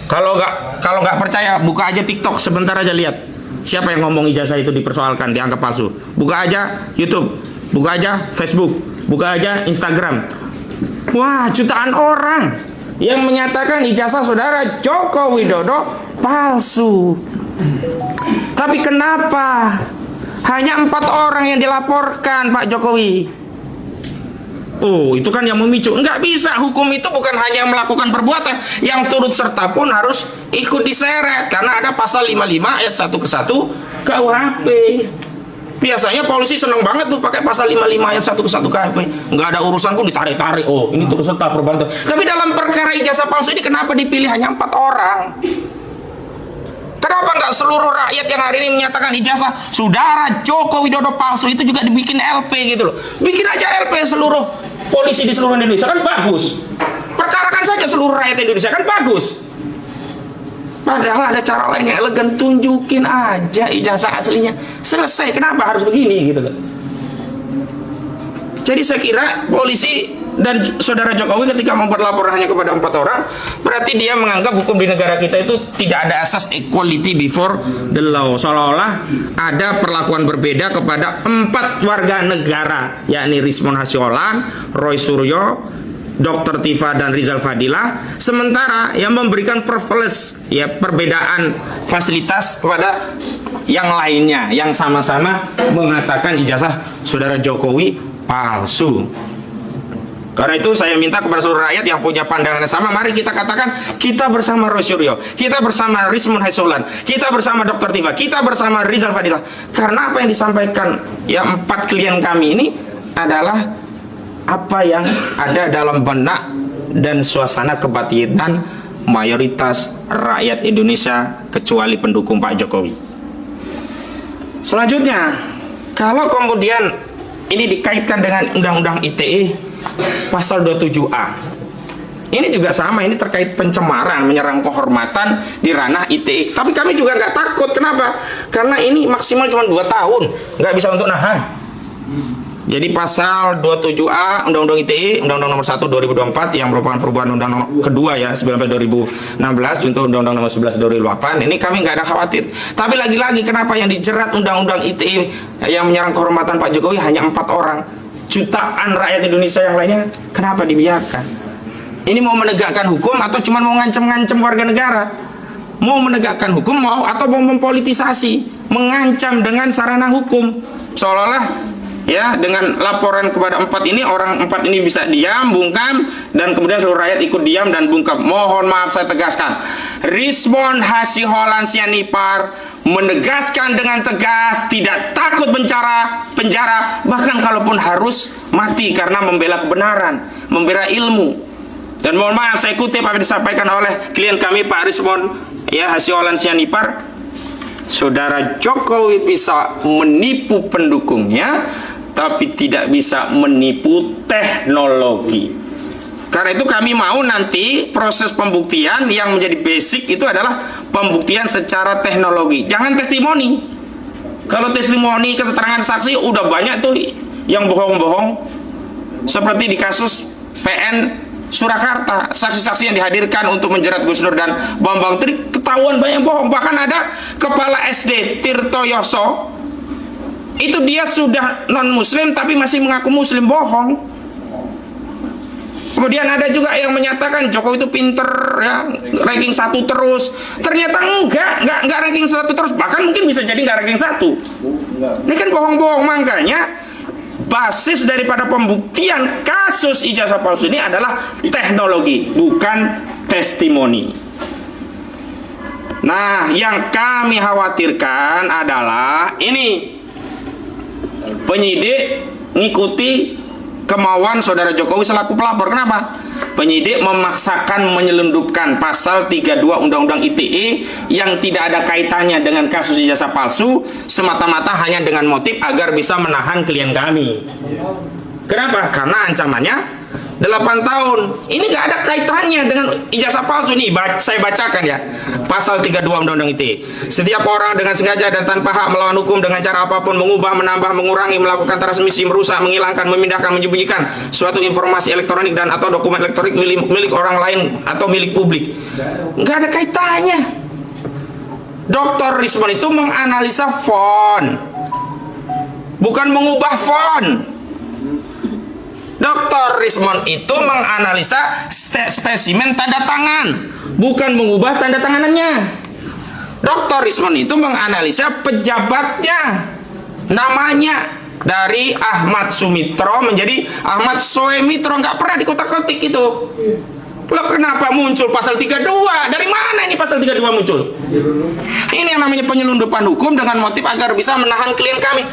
Kalau nggak percaya, buka aja TikTok sebentar aja, lihat siapa yang ngomong ijazah itu dipersoalkan, dianggap palsu. Buka aja YouTube, buka aja Facebook, buka aja Instagram. Wah, jutaan orang yang menyatakan ijazah saudara Joko Widodo palsu. Tapi kenapa hanya 4 orang yang dilaporkan Pak Jokowi? Oh, itu kan yang memicu. Enggak bisa, hukum itu bukan hanya melakukan perbuatan, yang turut serta pun harus ikut diseret, karena ada pasal 55 ayat 1 ke 1 KUHP. Biasanya polisi seneng banget tuh pakai pasal 55 ayat 1 ke 1 KUHP. Enggak ada urusan pun ditarik-tarik. Oh, ini turut serta perbuatan. Tapi dalam perkara ijazah palsu ini kenapa dipilih hanya 4 orang? Kenapa nggak seluruh rakyat yang hari ini menyatakan ijazah saudara Joko Widodo palsu itu juga dibikin LP gitu loh? Bikin aja LP seluruh polisi di seluruh Indonesia, kan bagus. Perkarakan saja seluruh rakyat Indonesia, kan bagus. Padahal ada cara lain yang elegan, tunjukin aja ijazah aslinya, selesai. Kenapa harus begini gitu loh? Jadi saya kira polisi dan saudara Jokowi ketika membuat laporan hanya kepada 4 orang, berarti dia menganggap hukum di negara kita itu tidak ada asas equality before the law. Seolah-olah ada perlakuan berbeda kepada 4 warga negara, yakni Rismon Hasyolan, Roy Suryo, Dr. Tifa dan Rizal Fadilah, sementara yang memberikan privilege, ya, perbedaan fasilitas kepada yang lainnya yang sama-sama mengatakan ijazah saudara Jokowi palsu. Karena itu saya minta kepada seluruh rakyat yang punya pandangan yang sama, mari kita katakan kita bersama Roy Suryo, kita bersama Rismon Hasyolan, kita bersama Dr. Tifa, kita bersama Rizal Fadilah. Karena apa yang disampaikan ya 4 klien kami ini adalah apa yang ada dalam benak dan suasana kebatinan mayoritas rakyat Indonesia kecuali pendukung Pak Jokowi. Selanjutnya, kalau kemudian ini dikaitkan dengan Undang-Undang ITE pasal 27A. Ini juga sama, ini terkait pencemaran, menyerang kehormatan di ranah ITE. Tapi kami juga nggak takut, kenapa? Karena ini maksimal cuma 2 tahun, nggak bisa untuk nahan. Jadi pasal 27A Undang-Undang ITE, Undang-Undang nomor 1 2024 yang merupakan perubahan Undang-Undang kedua ya 2016 junto Undang-Undang nomor 11 2008. Ini kami nggak ada khawatir. Tapi lagi-lagi kenapa yang dijerat Undang-Undang ITE yang menyerang kehormatan Pak Jokowi hanya 4 orang? Jutaan rakyat Indonesia yang lainnya kenapa dibiarkan? Ini mau menegakkan hukum atau cuma mau ngancam-ngancam warga negara? Mau menegakkan hukum mau atau mau mempolitisasi, mengancam dengan sarana hukum, seolah-olah ya dengan laporan kepada 4 ini, orang 4 ini bisa diam, bungkam, dan kemudian seluruh rakyat ikut diam dan bungkam. Mohon maaf saya tegaskan, Rismon Hasyolan Sianipar menegaskan dengan tegas tidak takut penjara, bahkan kalaupun harus mati karena membela kebenaran, membela ilmu. Dan mohon maaf saya kutip apa yang disampaikan oleh klien kami Pak Rismon ya Hasyolan Sianipar, saudara Jokowi bisa menipu pendukungnya tapi tidak bisa menipu teknologi. Karena itu kami mau nanti proses pembuktian yang menjadi basic itu adalah pembuktian secara teknologi, jangan testimoni. Kalau testimoni, keterangan saksi udah banyak tuh yang bohong-bohong, seperti di kasus PN Surakarta, saksi-saksi yang dihadirkan untuk menjerat Gus Nur dan Bambang Tri ketahuan banyak bohong. Bahkan ada kepala SD Tirto Yoso, itu dia sudah non muslim tapi masih mengaku muslim, bohong. Kemudian ada juga yang menyatakan Jokowi itu pinter ya, ranking 1 terus. Ternyata enggak ranking 1 terus, bahkan mungkin bisa jadi enggak ranking 1. Ini kan bohong-bohong. Makanya basis daripada pembuktian kasus ijazah palsu ini adalah teknologi, bukan testimoni. Nah, yang kami khawatirkan adalah ini, penyidik ngikuti kemauan saudara Jokowi selaku pelapor. Kenapa? Penyidik memaksakan menyelundupkan pasal 32 Undang-Undang ITE yang tidak ada kaitannya dengan kasus ijazah palsu, semata-mata hanya dengan motif agar bisa menahan klien kami. Kenapa? Karena ancamannya 8 tahun. Ini nggak ada kaitannya dengan ijazah palsu nih. Saya bacakan ya. Pasal 32 Undang-Undang ITE. Setiap orang dengan sengaja dan tanpa hak melawan hukum dengan cara apapun mengubah, menambah, mengurangi, melakukan transmisi, merusak, menghilangkan, memindahkan, menyembunyikan suatu informasi elektronik dan atau dokumen elektronik milik orang lain atau milik publik. Nggak ada kaitannya. Dr. Rismond itu menganalisa font, bukan mengubah font. Dr. Rismond itu menganalisa spesimen tanda tangan, bukan mengubah tanda tanganannya. Dr. Rismond itu menganalisa pejabatnya, namanya dari Ahmad Sumitro menjadi Ahmad Soemitro, nggak pernah dikotak-kotik itu. Loh, kenapa muncul pasal 32? Dari mana ini pasal 32 muncul? Ini yang namanya penyelundupan hukum dengan motif agar bisa menahan klien kami.